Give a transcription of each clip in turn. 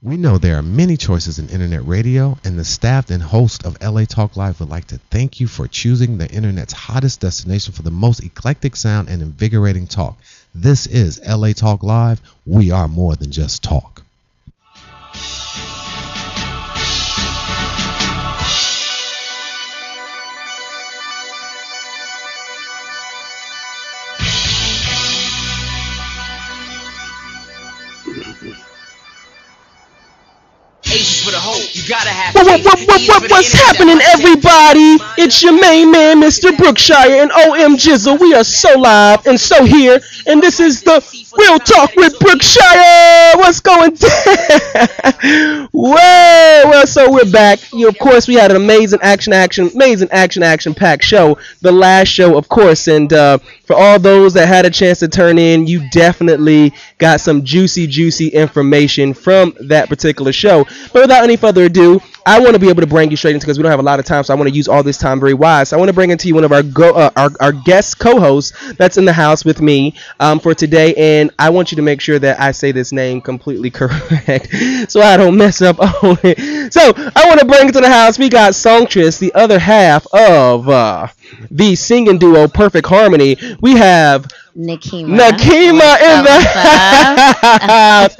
We know there are many choices in internet radio, and the staff and host of LA Talk Live would like to thank you for choosing the internet's hottest destination for the most eclectic sound and invigorating talk. This is LA Talk Live. We are more than just talk. What's happening, everybody? It's your main man, Mr. Brookshire, and OM Jizzle. We are so live and so here, and this is the Real Talk with Brookshire. What's going down? Well, so we're back. Of course, we had an amazing action-packed show. The last show, of course, and for all those that had a chance to turn in, you definitely got some juicy information from that particular show. But without any further ado, I want to be able to bring you straight into, because we don't have a lot of time, so I want to use all this time very wise. So I want to bring into you one of our guest co-hosts that's in the house with me for today, and I want you to make sure that I say this name completely correct so I don't mess up on it. So I want to bring to the house, we got Songstress, the other half of the singing duo Perfect Harmony. We have Nickema in the house.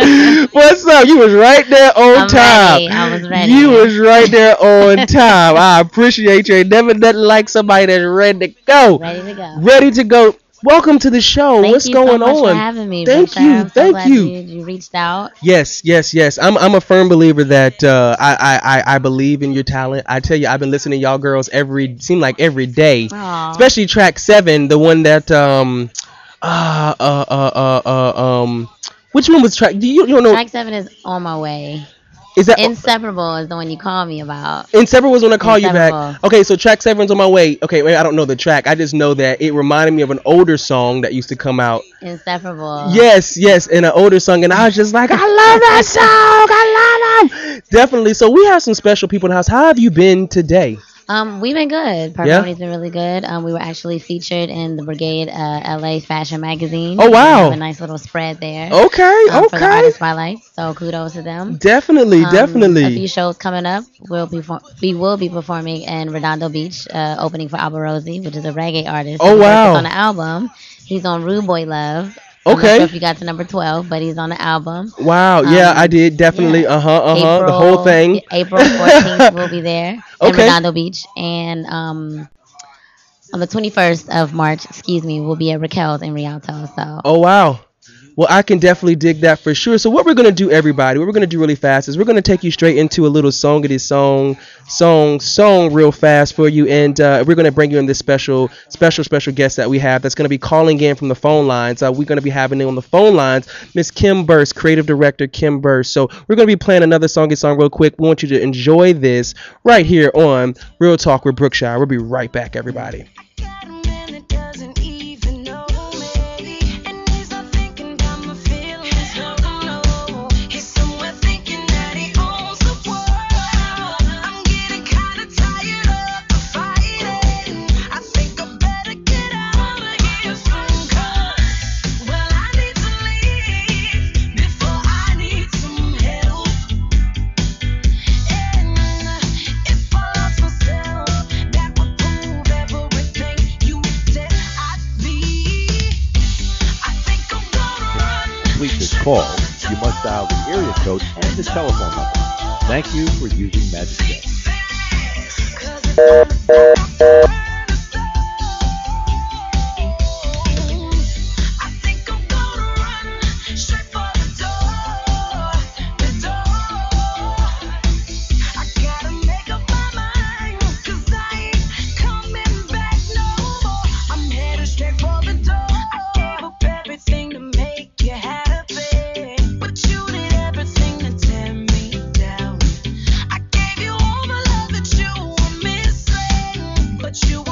What's up? You was right there on time. I was ready. You was right there on time. I appreciate you. Never nothing like somebody that's ready to go. Ready to go. Welcome to the show. What's going on? Thank you so much for having me. Thank you. I'm so glad you reached out. Yes. I'm a firm believer that I believe in your talent. I tell you, I've been listening to y'all girls every day. Aww. Especially track 7, the one that which one was track? You don't know? Track 7 is On My Way. Is that Inseparable is the one you called me about. Inseparable was when I call you back. Okay, so track 7's On My Way. Okay, wait, I don't know the track. I just know that it reminded me of an older song that used to come out. Inseparable. Yes, in an older song, and I was just like, I love that song. I love them. Definitely. So we have some special people in the house. How have you been today? We've been good. Harmony's been really good. We were actually featured in the Brigade LA Fashion Magazine. Oh, wow. We have a nice little spread there. Okay. For the artist spotlight. So kudos to them. Definitely. A few shows coming up. We will be performing in Redondo Beach, opening for Alba Rosie, which is a reggae artist. Oh, wow. He's on the album. He's on Rude Boy Love. Okay. I'm not sure if you got to number 12, but he's on the album. Wow. Yeah, I did. Definitely. Yeah. The whole thing. April 14th will be there in Redondo Beach. And on the 21st of March, we'll be at Raquel's in RealTalk. So. Oh, wow. Well, I can definitely dig that for sure. So what we're going to do, everybody, what we're going to do really fast is we're going to take you straight into a little song real fast for you. And we're going to bring you in this special guest that we have that's going to be calling in from the phone lines. We're going to be having on the phone lines Miss Kim Burse, Creative Director Kim Burse. So we're going to be playing another song real quick. We want you to enjoy this right here on Real Talk with Brookshire. We'll be right back, everybody. Call, you must dial the area code and the telephone number. Thank you for using Magic Jet. You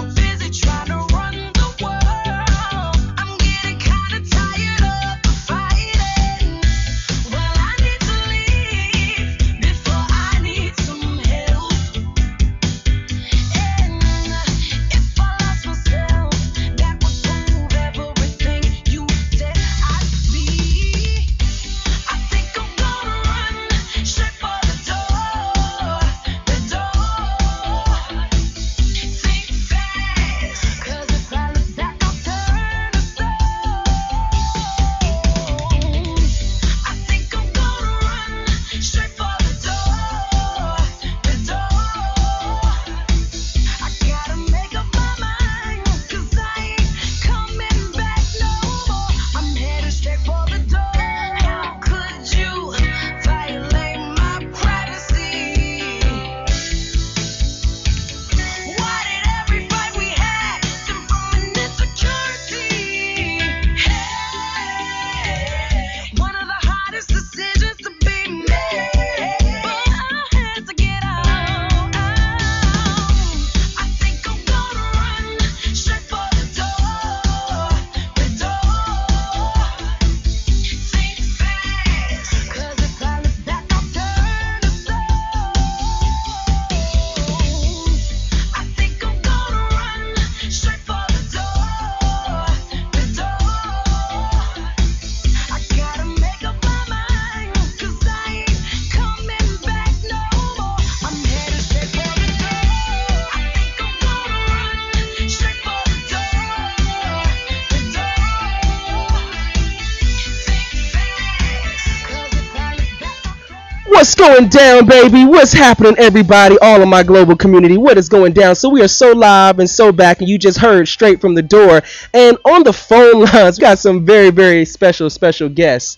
What's going down, baby? What's happening, everybody? All of my global community, what is going down? So we are so live and so back, and you just heard straight from the door. And on the phone lines, we got some very, very special guests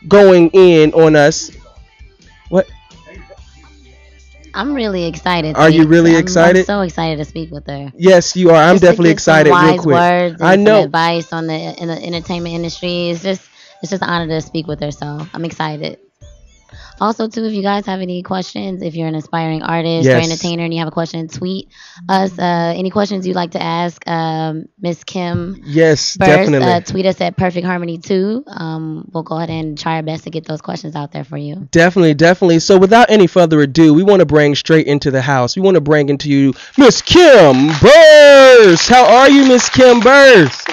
going in on us. What? I'm really excited. Are you really excited? I'm so excited to speak with her. Yes, you are. I'm just definitely excited. Some wise real quick. Words and I know. Some advice on in the entertainment industry. It's just an honor to speak with her. So I'm excited. Also, too, if you guys have any questions, if you're an aspiring artist or entertainer and you have a question, tweet us. Any questions you'd like to ask Miss Kim? Yes, Burse, definitely. Tweet us at Perfect Harmony 2. We'll go ahead and try our best to get those questions out there for you. Definitely. So without any further ado, we want to bring straight into the house. We want to bring into you Miss Kim Burse. How are you, Miss Kim Burse?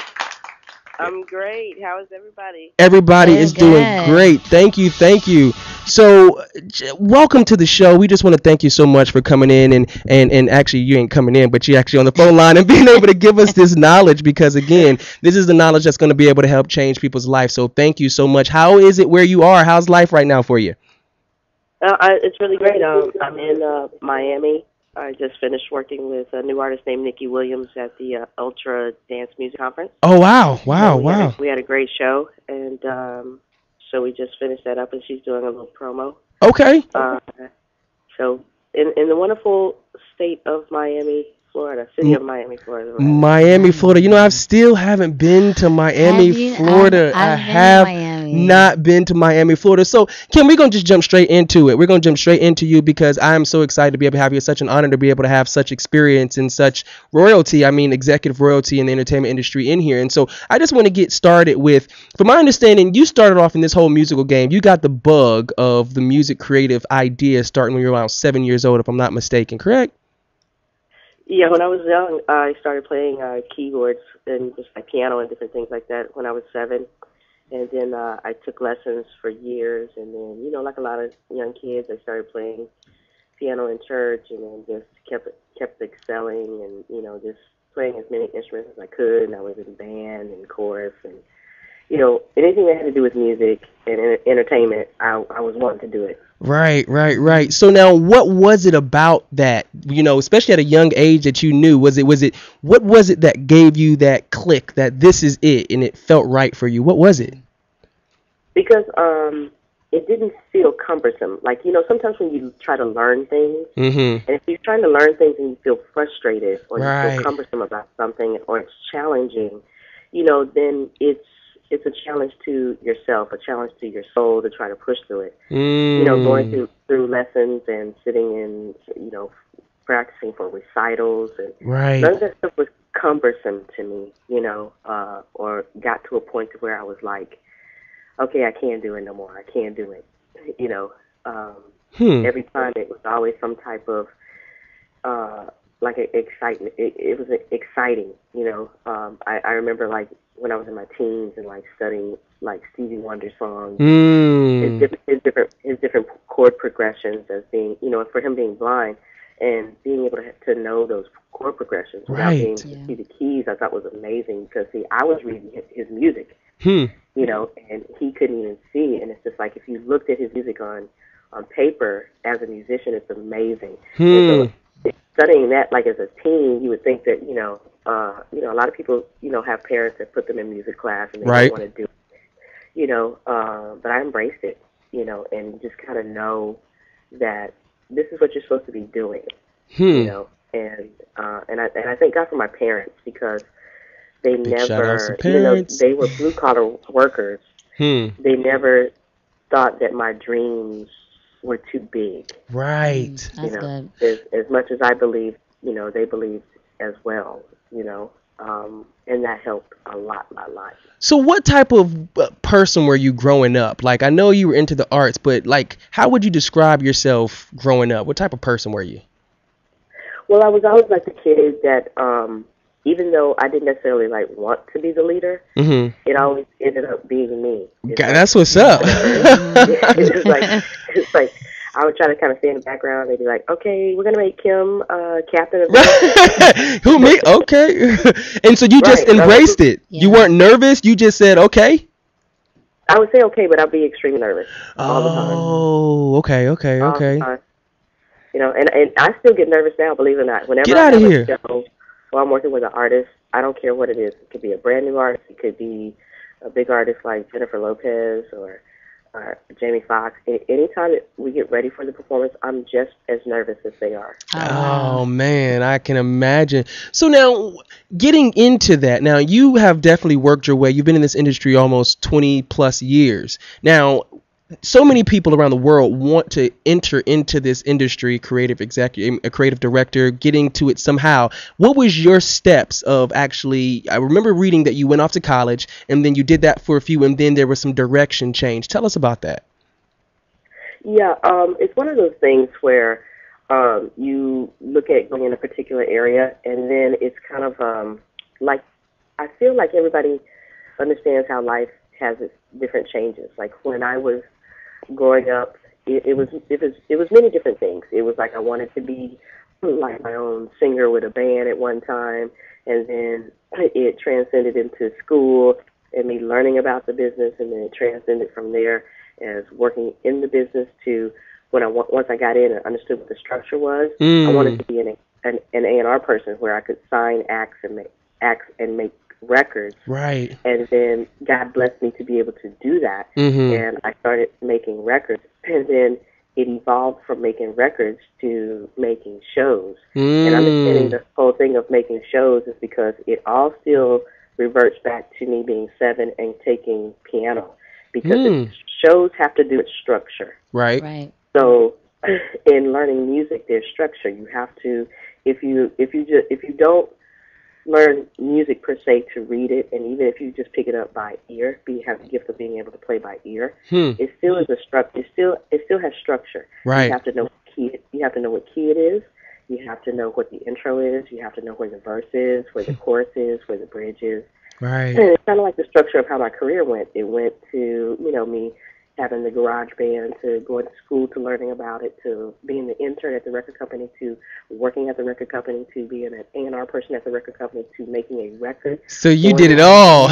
I'm great. How is everybody? Everybody is doing great. Thank you. So, welcome to the show. We just want to thank you so much for coming in and actually you ain't coming in, but you're actually on the phone line and being able to give us this knowledge because, again, this is the knowledge that's going to be able to help change people's life. So, thank you so much. How is it where you are? How's life right now for you? It's really great. I'm in Miami. I just finished working with a new artist named Nikki Williams at the Ultra Dance Music Conference. Oh, wow. We had a great show, and so we just finished that up, and she's doing a little promo. Okay. So in the wonderful state of Miami, Florida, city of Miami, Florida. Miami, Florida. You know, I still haven't been to Miami, Florida. I have not been to Miami, Florida. So, Kim, we're going to just jump straight into it. We're going to jump straight into you because I am so excited to be able to have you. It's such an honor to be able to have such experience and such royalty. I mean, executive royalty in the entertainment industry in here. And so I just want to get started with, from my understanding, you started off in this whole musical game. You got the bug of the music creative idea starting when you were around 7 years old, if I'm not mistaken, correct? Yeah, when I was young, I started playing keyboards and just like piano and different things like that when I was 7. And then I took lessons for years. And then, you know, like a lot of young kids, I started playing piano in church and then just kept excelling and, you know, just playing as many instruments as I could. And I was in band and chorus and, you know, anything that had to do with music and entertainment, I was wanting to do it. Right. So now, what was it about that, you know, especially at a young age that you knew? What was it that gave you that click that this is it and it felt right for you? What was it? Because it didn't feel cumbersome. Like, you know, sometimes when you try to learn things, and if you're trying to learn things and you feel frustrated or you feel cumbersome about something or it's challenging, you know, then it's a challenge to yourself, a challenge to your soul to try to push through it. You know, going through lessons and sitting in, you know, practicing for recitals. And none of that stuff was cumbersome to me, you know, or got to a point to where I was like, okay, I can't do it no more. I can't do it. You know, every time it was always some type of, like excitement. It was exciting, you know. I remember like when I was in my teens and like studying like Stevie Wonder songs, his different chord progressions as being, you know, for him being blind and being able to know those chord progressions without being able to see the keys, I thought was amazing because see, I was reading his music, you know, and he couldn't even see, and it's just like if you looked at his music on paper as a musician, it's amazing. And so, studying that, like as a teen, you would think that, you know, a lot of people, you know, have parents that put them in music class and they don't want to do it, you know, but I embraced it, you know, and just kind of know that this is what you're supposed to be doing, you know, and I thank God for my parents because they never, even though they were blue collar workers, they never thought that my dreams were too big. That's you know, good. As much as I believed, you know, they believed as well, you know, and that helped a lot. So what type of person were you growing up? Like, I know you were into the arts, but like, how would you describe yourself growing up? What type of person were you? Well, I was always like the kid that, even though I didn't necessarily like want to be the leader, it always ended up being me. God, that's what's up. It's like I would try to kind of stay in the background. They'd be like, "Okay, we're gonna make Kim captain of the." Who me? Okay. And so you just embraced it. Yeah. You weren't nervous. You just said, "Okay." I would say okay, but I'd be extremely nervous all the time. Oh, okay. All the time. You know, and I still get nervous now, believe it or not. Whenever Get I out of have here. a show or I'm working with an artist, I don't care what it is. It could be a brand new artist. It could be a big artist like Jennifer Lopez or Jamie Foxx. Anytime that we get ready for the performance, I'm just as nervous as they are. Oh, man, I can imagine. So now, getting into that, now you have definitely worked your way. You've been in this industry almost 20 plus years. Now, so many people around the world want to enter into this industry, creative executive, a creative director, getting to it somehow. What was your steps of actually, I remember reading that you went off to college and then you did that for a few and then there was some direction change. Tell us about that. Yeah, it's one of those things where you look at going in a particular area and then it's kind of like, I feel like everybody understands how life has its different changes. Like when I was growing up, it was many different things. It was like I wanted to be like my own singer with a band at one time, and then it transcended into school and me learning about the business, and then it transcended from there as working in the business to once I got in and understood what the structure was. I wanted to be an A&R person where I could sign acts and make records. Right. And then God blessed me to be able to do that. And I started making records. And then it evolved from making records to making shows. And understanding the whole thing of making shows is because it all still reverts back to me being 7 and taking piano. Because shows have to do with structure. Right. So in learning music, there's structure. You have to, if you don't learn music per se to read it, and even if you just pick it up by ear, have the gift of being able to play by ear, it still is it still has structure. Right. You have to know what key it is. You have to know what the intro is. You have to know where the verse is, where the chorus is, where the bridge is. Right. And it's kind of like the structure of how my career went. It went to me having the garage band, to going to school, to learning about it, to being the intern at the record company, to working at the record company, to being an A&R person at the record company, to making a record. So you did it all.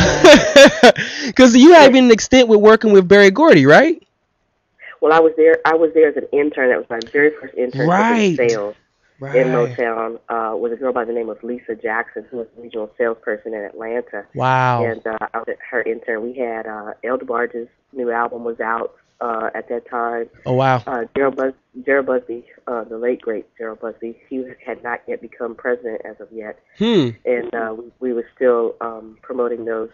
Because you had been an extent with working with Berry Gordy, right? Well, I was there as an intern. That was my very first internship in sales in Motown. With a girl by the name of Lisa Jackson, who was the regional salesperson in Atlanta. Wow. And I was her intern. We had El DeBarge's new album was out at that time. Oh, wow. Gerald Busby, the late, great Gerald Busby, he had not yet become president as of yet. And we were still promoting those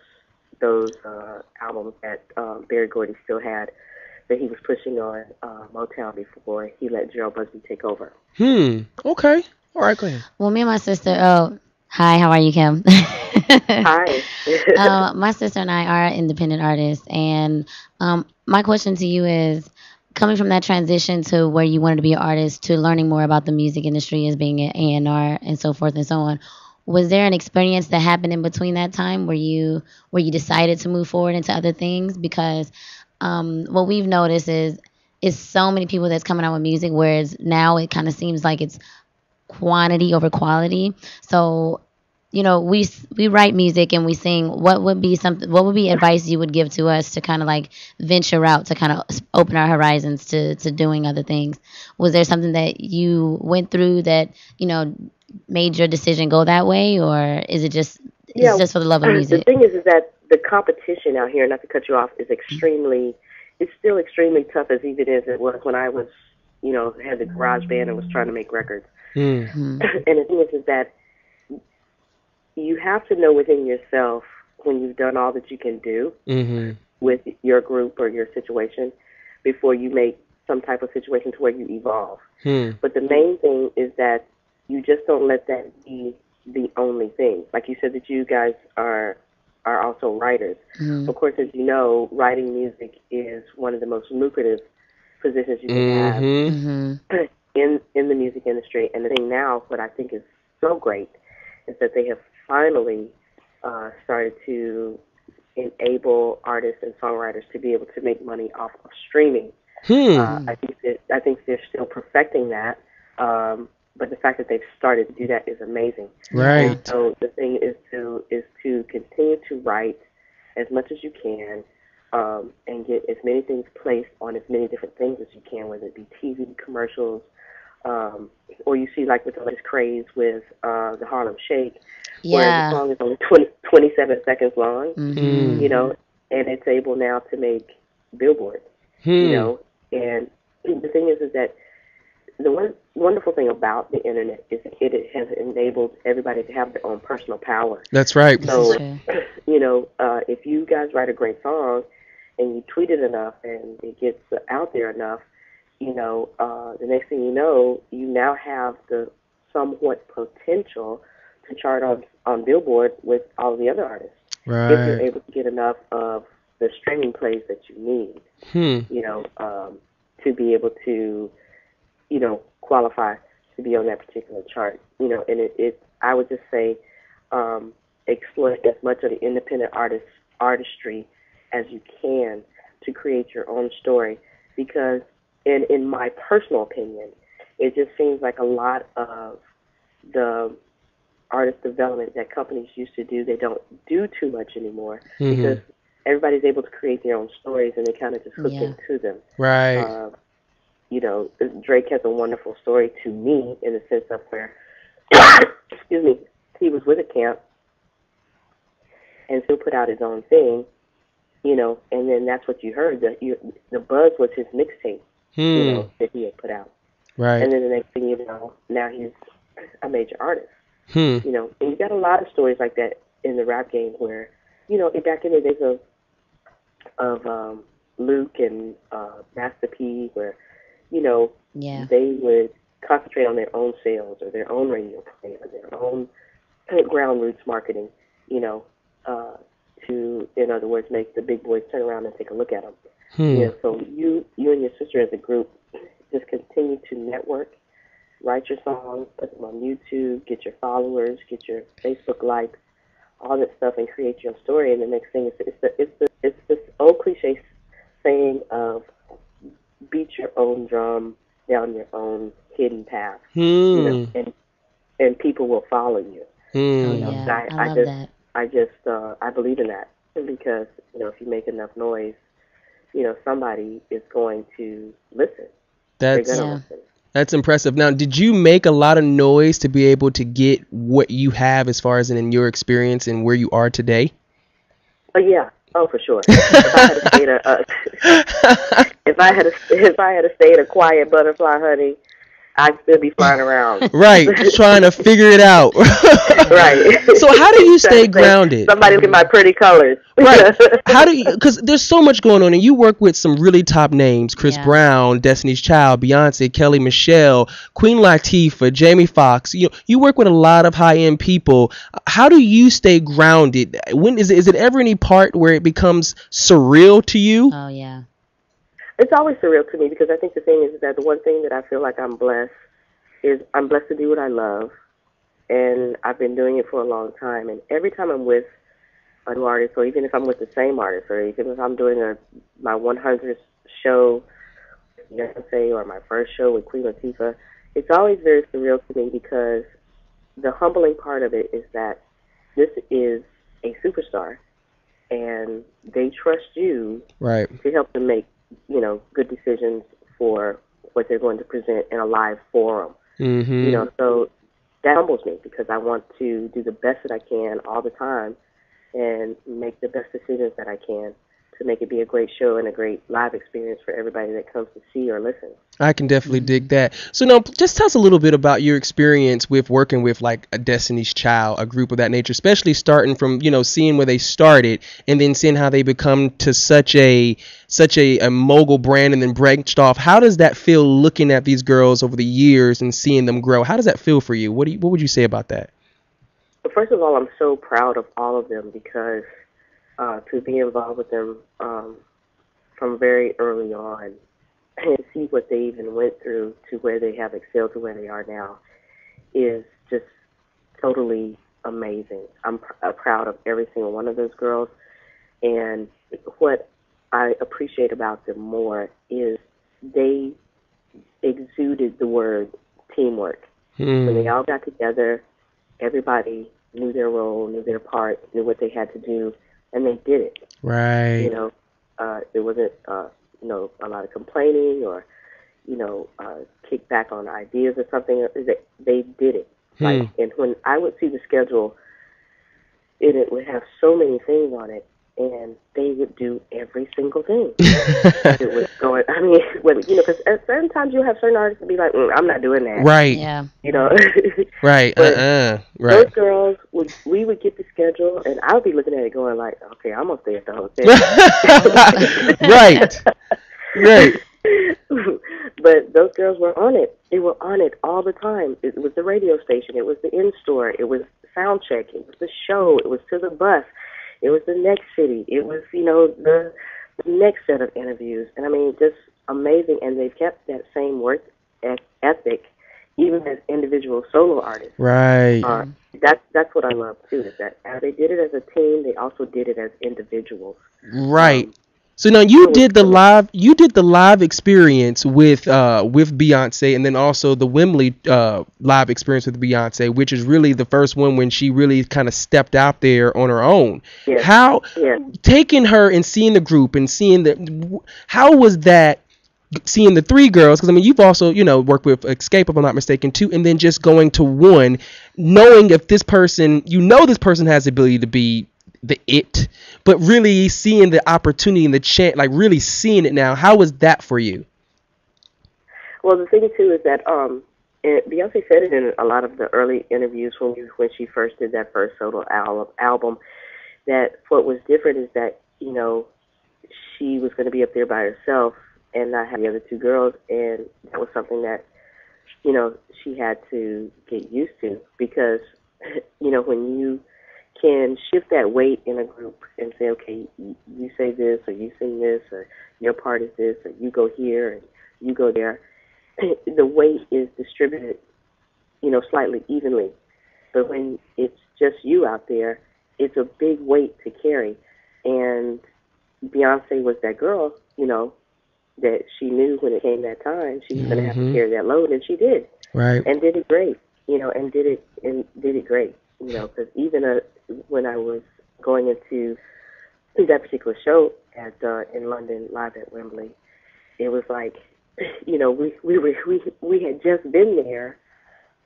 albums that Berry Gordy still had, that he was pushing on Motown before he let Gerald Busby take over. Okay. All right, go ahead. Well, me and my sister, hi, how are you, Kim? Hi. My sister and I are independent artists, and my question to you is, coming from that transition to where you wanted to be an artist to learning more about the music industry as being an A&R and so forth and so on, was there an experience that happened in between that time where you decided to move forward into other things? Because what we've noticed is so many people that's coming out with music, whereas now it kind of seems like it's quantity over quality. So, we write music and we sing. What would be advice you would give to us to kind of like venture out, to kind of open our horizons to doing other things? Was there something that you went through that, made your decision go that way, or is it just just for the love of music? The thing is that the competition out here, not to cut you off, is it's still extremely tough, as even as it was when I was, had the garage band and was trying to make records. And the thing is that you have to know within yourself, when you've done all that you can do with your group or your situation, before you make some type of situation to where you evolve. But the main thing is that you just don't let that be the only thing. Like you said, that you guys are also writers. Of course, as you know, writing music is one of the most lucrative positions you can have in the music industry. And the thing now, what I think is so great, is that they have finally started to enable artists and songwriters to be able to make money off of streaming. I think they're still perfecting that. But the fact that they've started to do that is amazing. Right. And so the thing is to continue to write as much as you can. and get as many things placed on as many different things as you can, whether it be TV commercials, or you see like with the latest craze with the Harlem Shake, where the song is only 27 seconds long, you know, and it's able now to make Billboard, you know, and the thing is that the wonderful thing about the internet is that it has enabled everybody to have their own personal power. That's right. So, you know, if you guys write a great song and you tweet it enough and it gets out there enough, you know, the next thing you know, you now have the somewhat potential to chart on Billboard with all the other artists. Right. If you're able to get enough of the streaming plays that you need, you know, to be able to, you know, qualify to be on that particular chart. You know, and I would just say, exploit as much of the independent artistry as you can to create your own story, because in my personal opinion, it just seems like a lot of the artist development that companies used to do, they don't do too much anymore, because everybody's able to create their own stories and they kind of just hook into them. Right. You know, Drake has a wonderful story to me in the sense of where, excuse me, he was with a camp and still put out his own thing, you know, and then that's what you heard. The buzz was his mixtape, you know, that he had put out. Right. And then the next thing you know, now he's a major artist. You know, and you got a lot of stories like that in the rap game where, you know, back in the days of Luke and Master P, where, you know, they would concentrate on their own sales or their own radio play or their own ground roots marketing, you know, to, in other words, make the big boys turn around and take a look at them. You know, so you and your sister as a group just continue to network, write your songs, put them on YouTube, get your followers, get your Facebook likes, all that stuff, and create your story. And the next thing is it's this old cliche saying of beat your own drum down your own hidden path, you know, and people will follow you. You know, I believe in that, because, you know, if you make enough noise, you know, somebody is going to listen. That's impressive. Now, did you make a lot of noise to be able to get what you have as far as in your experience and where you are today? Oh yeah. Oh, for sure. If I had stayed a quiet butterfly, honey, I'd still be flying around. Right, trying to figure it out. Right. So how do you stay grounded? Somebody look at my pretty colors. Right. How do you, because there's so much going on, and you work with some really top names: Chris Brown, Destiny's Child, Beyonce, Kelly Michelle, Queen Latifah, Jamie Foxx. You work with a lot of high-end people. How do you stay grounded? When is it ever any part where it becomes surreal to you? Oh yeah. It's always surreal to me, because I think the thing is that the one thing that I feel like I'm blessed is I'm blessed to do what I love, and I've been doing it for a long time. And every time I'm with a new artist, or even if I'm with the same artist, or even if I'm doing my 100th show with Beyonce or my first show with Queen Latifah, it's always very surreal to me, because the humbling part of it is that this is a superstar, and they trust you to help them make, you know, good decisions for what they're going to present in a live forum. You know, so that humbles me, because I want to do the best that I can all the time and make the best decisions that I can to make it be a great show and a great live experience for everybody that comes to see or listen. I can definitely dig that. So now, just tell us a little bit about your experience with working with like a Destiny's Child, a group of that nature, especially starting from, you know, seeing where they started and then seeing how they become to such a mogul brand and then branched off. How does that feel looking at these girls over the years and seeing them grow? How does that feel for you? What would you say about that? Well, first of all, I'm so proud of all of them, because to be involved with them from very early on and see what they even went through to where they have excelled to where they are now is just totally amazing. I'm proud of every single one of those girls, and what I appreciate about them more is they exuded the word teamwork. When they all got together, everybody knew their role, knew their part, knew what they had to do, and they did it. Right. You know, there wasn't, you know, a lot of complaining or, you know, kick back on ideas or something. They did it. Like, and when I would see the schedule, it would have so many things on it, and they would do every single thing. It was going. I mean, you know, because at certain times you have certain artists to be like, I'm not doing that. Right. Yeah. You know. Right. Right. Those girls we would get the schedule, and I would be looking at it going like, okay, I'm gonna stay at the hotel. Right. Right. But those girls were on it. They were on it all the time. It was the radio station. It was the in-store. It was sound check. It was the show. It was to the bus. It was the next city. It was, you know, the next set of interviews. And I mean, just amazing. And they've kept that same work ethic, even as individual solo artists. Right. That's what I love too. Is that they did it as a team, they also did it as individuals. Right. So now you did the live experience with Beyonce, and then also the Wembley live experience with Beyonce, which is really the first one when she really kind of stepped out there on her own. Yes. How taking her and seeing the group and seeing how was that? Seeing the three girls, because I mean you've also, you know, worked with Escape, if I'm not mistaken, too, and then just going to one, knowing if this person, you know, this person has the ability to be the it, but really seeing the opportunity and the chance, like really seeing it now. How was that for you? Well, the thing too is that Beyonce said it in a lot of the early interviews when she first did that first solo album, that what was different is that, you know, she was going to be up there by herself and not have the other two girls, and that was something that, you know, she had to get used to, because, you know, when you can shift that weight in a group and say, okay, you say this, or you sing this, or your part is this, or you go here, and you go there, the weight is distributed, you know, slightly evenly. But when it's just you out there, it's a big weight to carry. And Beyonce was that girl, you know, that she knew when it came that time she was going to have to carry that load, and she did. Right. And did it great, you know, and did it great, you know, because even when I was going into that particular show in London, live at Wembley, it was like, you know, we had just been there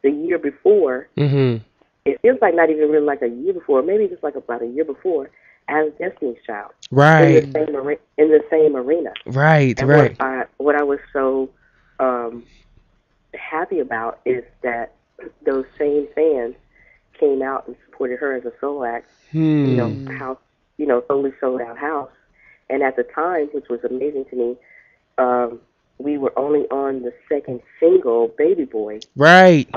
the year before. Mm-hmm. It feels like not even really like a year before, maybe just like about a year before, as Destiny's Child. Right. In the same arena. Right. And right. What I was so happy about is that those same fans came out and supported her as a solo act. You know, house, you know, totally sold out house. And at the time, which was amazing to me, we were only on the second single, Baby Boy. Right.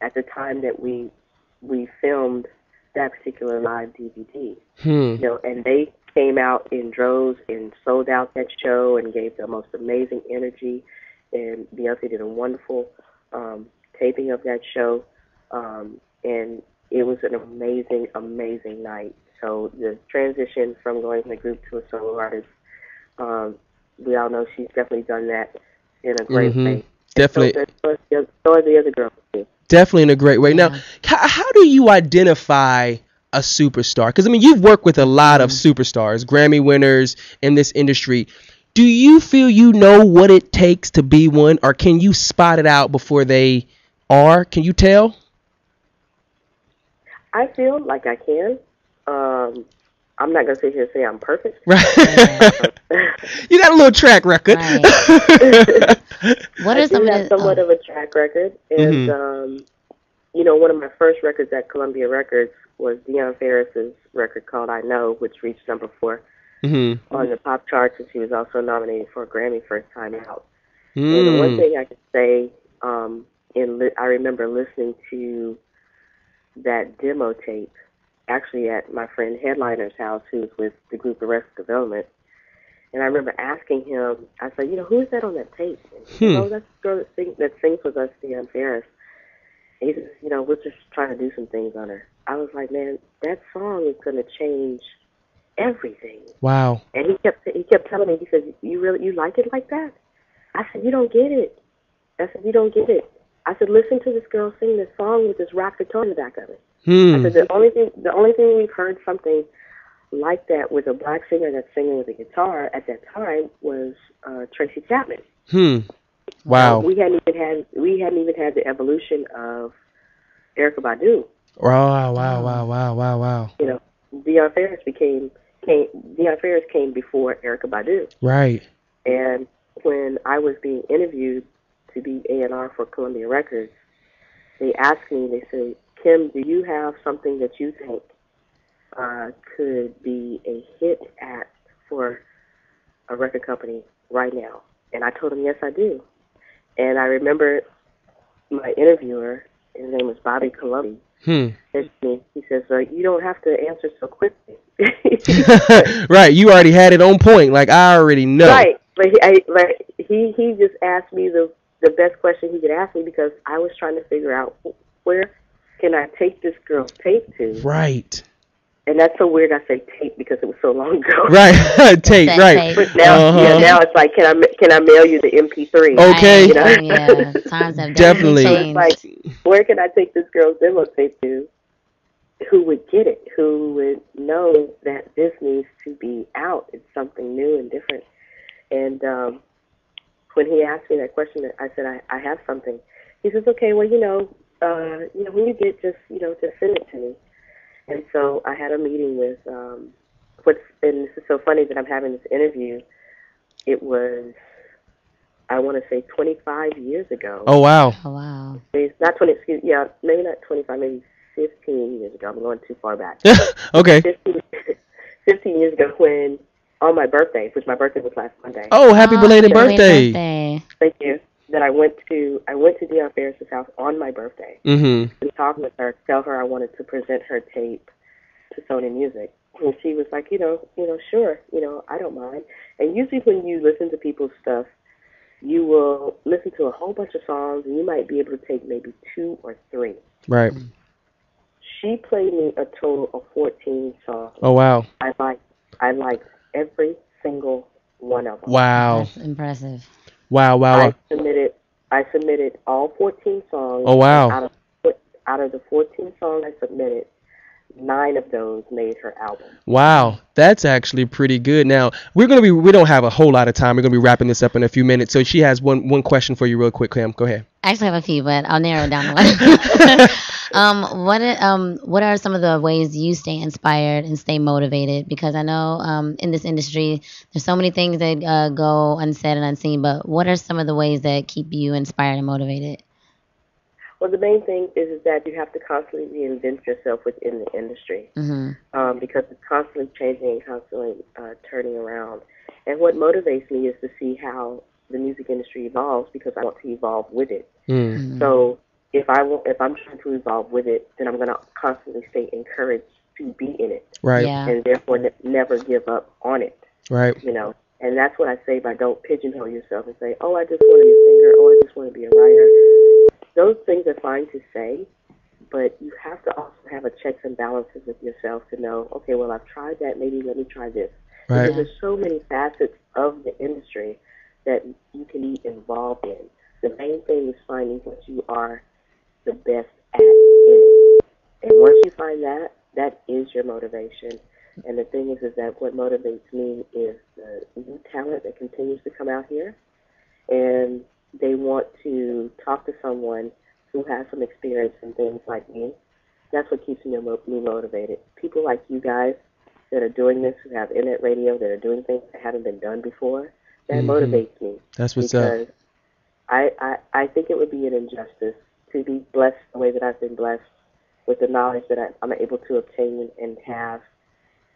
At the time that we filmed that particular live DVD. You know, and they came out in droves and sold out that show and gave the most amazing energy. And Beyonce did a wonderful taping of that show. And it was an amazing, amazing night. So the transition from going from a group to a solo artist, we all know she's definitely done that in a great way. Definitely. So are the other girls too. Definitely in a great way. Now, how do you identify a superstar? Because, I mean, you've worked with a lot of superstars, Grammy winners in this industry. Do you feel you know what it takes to be one, or can you spot it out before they are? Can you tell? I feel like I can. I'm not going to sit here and say I'm perfect. Right. You got a little track record. Right. What are some of the... somewhat of a track record. And, you know, one of my first records at Columbia Records was Dionne Farris's record called I Know, which reached number 4 on the pop charts, and she was also nominated for a Grammy first time out. And the one thing I could say, I remember listening to that demo tape actually at my friend Headliner's house, who's with the group Arrested Development. And I remember asking him, I said, you know, who is that on that tape? And he said, oh, that's the girl that sings with us, Dionne Farris. And he says, you know, we're just trying to do some things on her. I was like, man, that song is going to change everything. Wow. And he kept telling me, he said, you like it like that? I said, you don't get it. I said, you don't get it. I said, listen to this girl sing this song with this rock guitar in the back of it. I said, the only thing we've heard something like that with a black singer that's singing with a guitar at that time was Tracy Chapman. Wow. We hadn't even had the evolution of Erykah Badu. Wow. You know, Deion Ferris came before Erykah Badu. Right. And when I was being interviewed to be A&R for Columbia Records, they asked me, they said, Kim, do you have something that you think could be a hit act for a record company right now? And I told them, yes, I do. And I remember my interviewer, his name was Bobby Colombi, he says, you don't have to answer so quickly. Right, you already had it on point. Like, I already know. Right, but he just asked me the best question he could ask me, because I was trying to figure out where can I take this girl's tape to. Right. And that's so weird. I say tape because it was so long ago. Right, tape. Right. But now, now it's like, can I mail you the MP3? Okay. You know? Yeah, times have definitely changed. It's like, where can I take this girl's demo tape to? Who would get it? Who would know that this needs to be out? It's something new and different. And when he asked me that question, I said, I have something. He says, okay, well, when you get, just send it to me. And so I had a meeting with, and this is so funny that I'm having this interview. It was, I want to say 25 years ago. Oh, wow. Oh, wow. Maybe not 25, maybe 15 years ago. I'm going too far back. Okay. 15 years ago, when, on my birthday, which my birthday was last Monday. Oh, happy belated birthday. Thank you. That I went to Deion Ferris' house on my birthday. And talk with her, tell her I wanted to present her tape to Sony Music. And she was like, sure, I don't mind. And usually when you listen to people's stuff, you will listen to a whole bunch of songs, and you might be able to take maybe 2 or 3. Right. She played me a total of 14 songs. Oh, wow. I liked every single one of them. Wow. That's impressive. Wow. I submitted all 14 songs. Oh, wow. Out of the 14 songs I submitted, 9 of those made her album. Wow, that's actually pretty good. Now, we don't have a whole lot of time. We're going to be wrapping this up in a few minutes. So she has one question for you real quick, Cam. Go ahead. I actually have a few, but I'll narrow it down to one. What are some of the ways you stay inspired and stay motivated? Because I know in this industry, there's so many things that go unsaid and unseen, but what are some of the ways that keep you inspired and motivated? Well, the main thing is that you have to constantly reinvent yourself within the industry, because it's constantly changing and constantly turning around. And what motivates me is to see how the music industry evolves, because I want to evolve with it. So if I'm trying to evolve with it, then I'm going to constantly stay encouraged to be in it, right? Yeah. And therefore never give up on it, right? And that's what I say by don't pigeonhole yourself and say, oh, I just want to be a singer, or I just want to be a writer. Those things are fine to say, but you have to also have a checks and balances with yourself to know, okay, well, I've tried that, maybe let me try this. Right. Because there's so many facets of the industry that you can be involved in. The main thing is finding what you are the best at in it. And once you find that, that is your motivation. And the thing is that what motivates me is the new talent that continues to come out here. And they want to talk to someone who has some experience in things like me. That's what keeps me motivated. People like you guys that are doing this, who have internet radio, that are doing things that haven't been done before, that motivates me. That's what's up. Because I think it would be an injustice to be blessed the way that I've been blessed with the knowledge that I'm able to obtain and have,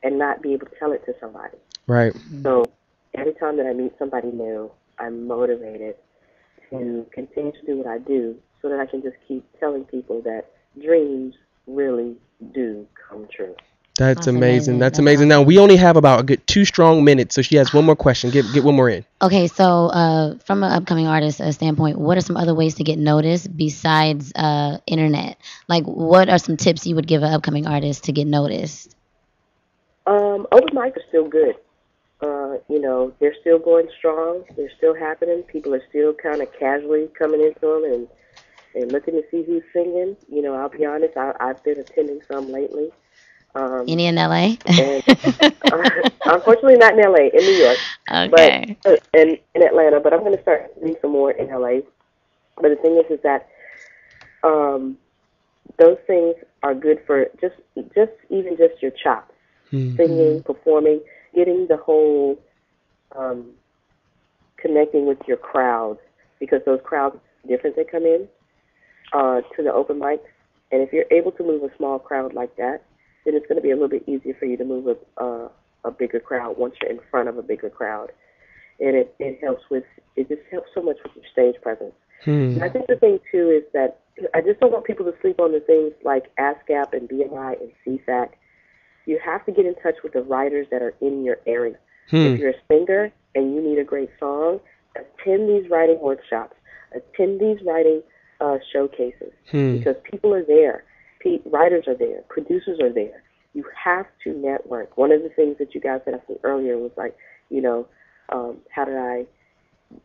and not be able to tell it to somebody. Right. So every time that I meet somebody new, I'm motivated to continue to do what I do, so that I can just keep telling people that dreams really do come true. That's amazing. That's amazing. Now, we only have about a good 2 strong minutes, so she has one more question. Get one more in. Okay, so from an upcoming artist standpoint, what are some other ways to get noticed besides internet? Like, what are some tips you would give an upcoming artist to get noticed? Open mics are still good. They're still going strong. They're still happening. People are still kind of casually coming into them and looking to see who's singing. I'll be honest, I've been attending some lately. Any in LA? And, unfortunately, not in LA, in New York. Okay. But in Atlanta. But I'm going to start doing some more in LA. But the thing is that those things are good for just your chops, singing, performing, getting the whole connecting with your crowd, because those crowds are different that come in to the open mics. And if you're able to move a small crowd like that, then it's going to be a little bit easier for you to move a bigger crowd once you're in front of a bigger crowd. And it just helps so much with your stage presence. And I think the thing, too, is that I just don't want people to sleep on the things like ASCAP and BMI and CFAC. You have to get in touch with the writers that are in your area. If you're a singer and you need a great song, attend these writing workshops, attend these writing showcases, because people are there. Writers are there. Producers are there. You have to network. One of the things that you guys said earlier was like, how did I,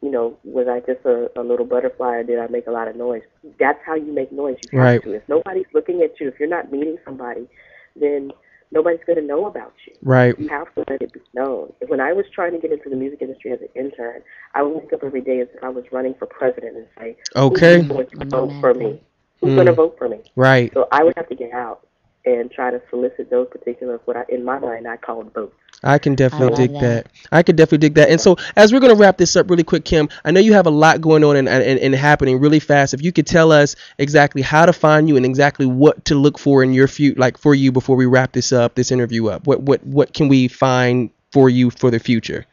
was I just a little butterfly, or did I make a lot of noise? That's how you make noise. You have to. If nobody's looking at you, if you're not meeting somebody, then nobody's going to know about you. Right. You have to let it be known. When I was trying to get into the music industry as an intern, I would wake up every day as if I was running for president and say, okay, who's going to vote for me? Who's going to vote for me? Right. So I would have to get out and try to solicit those particular, in my mind, I call them votes. I can definitely dig that. I could definitely dig that. And so as we're going to wrap this up really quick, Kim, I know you have a lot going on and happening really fast. If you could tell us exactly how to find you and exactly what to look for in your future, like for you, before we wrap this interview up, what can we find for you for the future?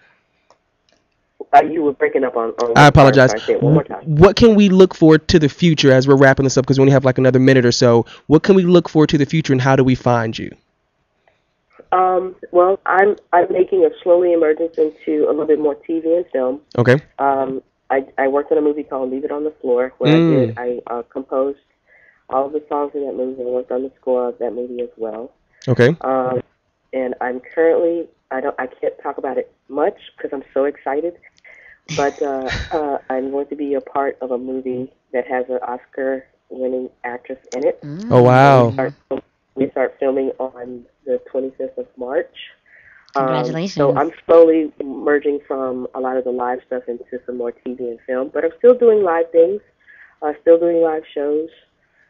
You were breaking up on I apologize. Say it one more time. What can we look for to the future as we're wrapping this up? Because we only have like another minute or so. What can we look for to the future, and how do we find you? Well, I'm making a slowly emergence into a little bit more TV and film. Okay. I worked on a movie called Leave It on the Floor, where I composed all of the songs in that movie and worked on the score of that movie as well. Okay. And I'm currently, I can't talk about it much because I'm so excited, but I'm going to be a part of a movie that has an Oscar-winning actress in it. Oh, wow. We start filming on the 25th of March. Congratulations. So I'm slowly merging from a lot of the live stuff into some more TV and film, but I'm still doing live things, still doing live shows.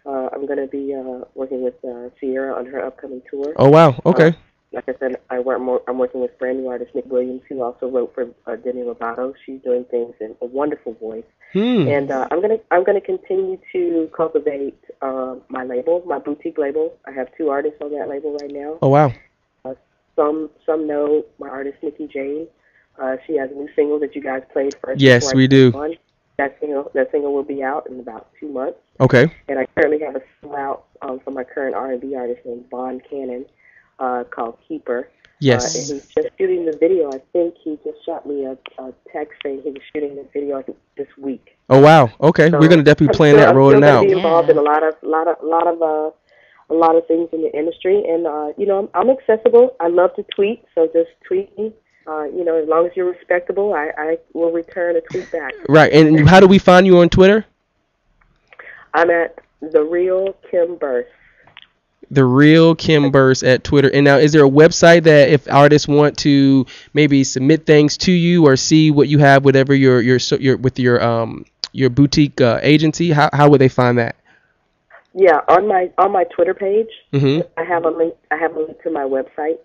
I'm going to be working with Sierra on her upcoming tour. Oh, wow. Okay. Like I said, I'm working with brand new artist Nick Williams, who also wrote for Demi Lovato. She's doing things in a wonderful voice. And I'm gonna continue to cultivate my label, my boutique label. I have 2 artists on that label right now. Oh, wow. Some know my artist Nikki Jane. She has a new single that you guys played first. Yes, we do. That single will be out in about 2 months. Okay. And I currently have a single out from my current R&B artist named Vaughn Cannon, called Keeper. Yes. And he's just shooting the video. I think he just shot me a text saying he was shooting the video this week. Oh, wow. Okay. So we're gonna definitely plan that rolling out. I'm still involved in a lot of things in the industry, and I'm accessible. I love to tweet, so just tweet me. As long as you're respectable, I will return a tweet back. Right. And how do we find you on Twitter? I'm at The Real Kim Burse. The Real Kim Burse at Twitter. And now, is there a website that if artists want to maybe submit things to you or see what you have, whatever your boutique agency, how would they find that? Yeah, on my Twitter page, I have a link to my website,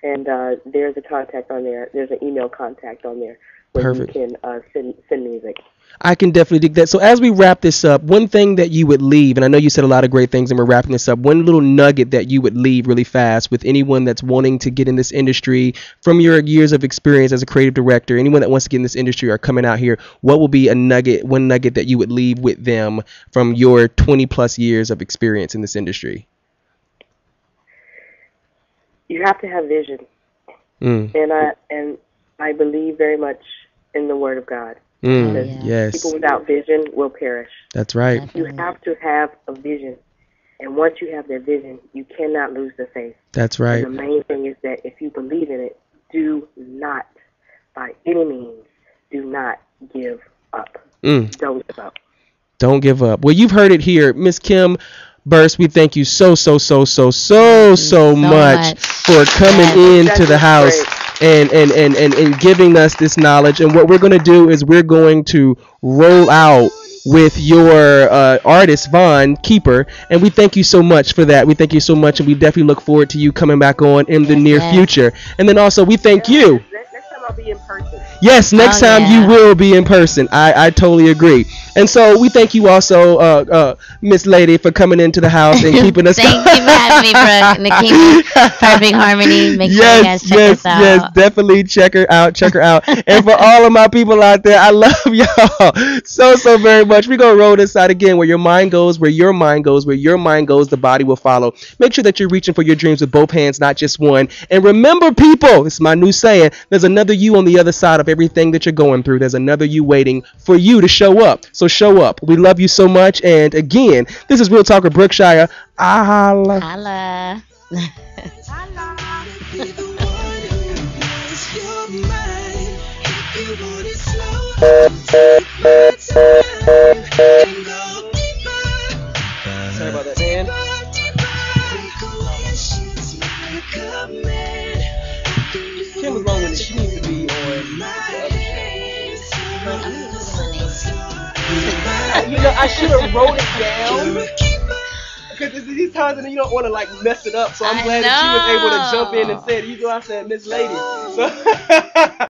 and there's a contact on there. There's an email contact on there where you can send music. I can definitely dig that. So as we wrap this up, one thing that you would leave, and I know you said a lot of great things and we're wrapping this up, one little nugget that you would leave really fast with anyone that's wanting to get in this industry from your years of experience as a creative director, anyone that wants to get in this industry or coming out here, what will be one nugget that you would leave with them from your 20 plus years of experience in this industry? You have to have vision. And I believe very much in the Word of God. Yes. People without vision will perish. That's right. You have to have a vision. And once you have that vision, you cannot lose the faith. That's right. And the main thing is that if you believe in it, do not, by any means, do not give up. Don't give up. Don't give up. Well, you've heard it here. Miss Kim Burse, we thank you so much for coming into the house and giving us this knowledge. And what we're going to do is we're going to roll out with your artist, Von Keeper. And we thank you so much for that. We thank you so much, and we definitely look forward to you coming back on in the near future. And then also, we thank you. Next time I'll be in person. Yes, next time you will be in person. I totally agree. And so we thank you also, Miss Lady, for coming into the house and keeping us. Thank you for having me, Brooke. Nickema, Perfect Harmony. Make sure you guys check us out. Yes, definitely check her out. And for all of my people out there, I love y'all so very much. We're going to roll this out again. Where your mind goes, where your mind goes, where your mind goes, the body will follow. Make sure that you're reaching for your dreams with both hands, not just one. And remember, people, this is my new saying, there's another you on the other side of everything that you're going through. There's another you waiting for you to show up. So show up. We love you so much. And again, this is Real Talk with Brookshire. Holla. Holla. Sorry about that, man. Kim was long winded. She needs to be on the other show. You know, I should have wrote it down. Because these times and you don't want to like mess it up. So I'm glad that she was able to jump in and say it. You know, I said Miss Lady. So